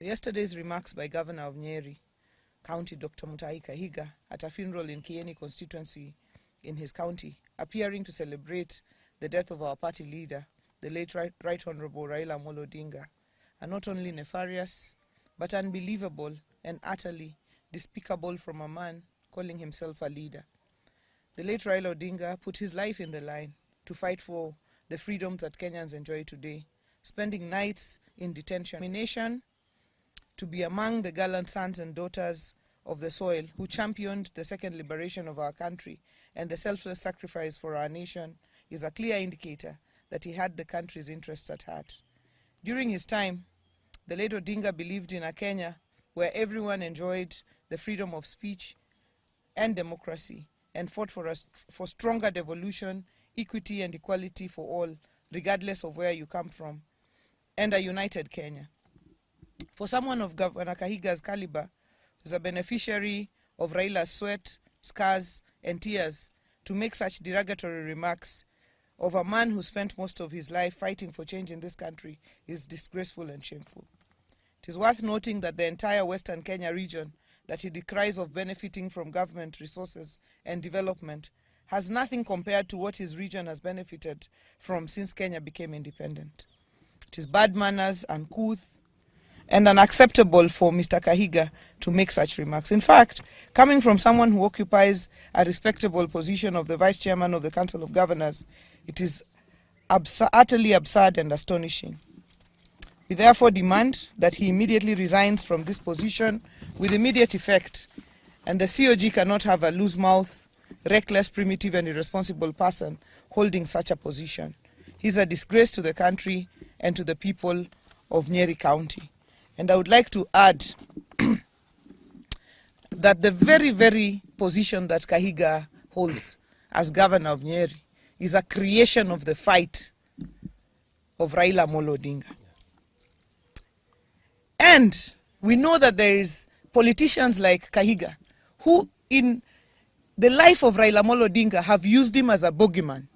Yesterday's remarks by Governor of Nyeri County, Dr. Kahiga, at a funeral in Nyeri constituency in his county, appearing to celebrate the death of our party leader, the late Right Honorable Raila Odinga, are not only nefarious, but unbelievable and utterly despicable from a man calling himself a leader. The late Raila Odinga put his life in the line to fight for the freedoms that Kenyans enjoy today, spending nights in detention, to be among the gallant sons and daughters of the soil who championed the second liberation of our country and the selfless sacrifice for our nation is a clear indicator that he had the country's interests at heart. During his time, the late Odinga believed in a Kenya where everyone enjoyed the freedom of speech and democracy and fought for stronger devolution, equity and equality for all, regardless of where you come from, and a united Kenya. For someone of Governor Kahiga's caliber, who's a beneficiary of Raila's sweat, scars, and tears, to make such derogatory remarks of a man who spent most of his life fighting for change in this country is disgraceful and shameful. It is worth noting that the entire Western Kenya region that he decries of benefiting from government resources and development has nothing compared to what his region has benefited from since Kenya became independent. It is bad manners, uncouth, and unacceptable for Mr. Kahiga to make such remarks. In fact, coming from someone who occupies a respectable position of the Vice Chairman of the Council of Governors, it is utterly absurd and astonishing. We therefore demand that he immediately resigns from this position with immediate effect, and the COG cannot have a loose mouth, reckless, primitive and irresponsible person holding such a position. He is a disgrace to the country and to the people of Nyeri County. And I would like to add that the very position that Kahiga holds as governor of Nyeri is a creation of the fight of Raila Odinga. And we know that there is politicians like Kahiga who in the life of Raila Odinga have used him as a bogeyman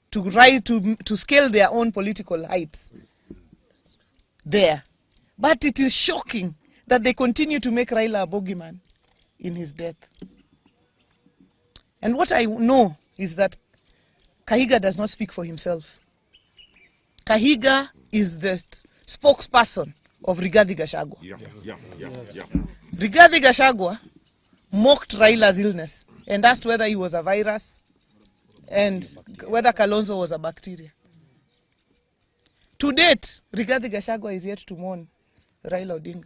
to scale their own political heights there. But it is shocking that they continue to make Raila a bogeyman in his death. And what I know is that Kahiga does not speak for himself. Kahiga is the spokesperson of Rigathi Gachagua. Rigathi Gachagua mocked Raila's illness and asked whether he was a virus and whether Kalonzo was a bacteria. To date, Rigathi Gachagua is yet to mourn Raila Odinga.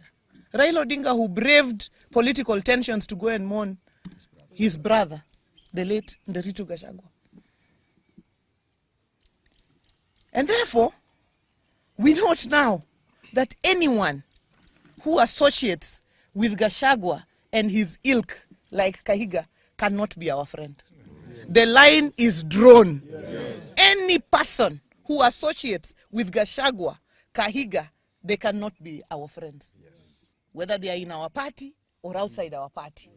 Raila Odinga, who braved political tensions to go and mourn his brother, the late Nderitu Gachagua. And therefore, we note now that anyone who associates with Gachagua and his ilk like Kahiga cannot be our friend. The line is drawn. Yes. Any person who associates with Gachagua, Kahiga, they cannot be our friends. Yes. Whether they are in our party or outside our party.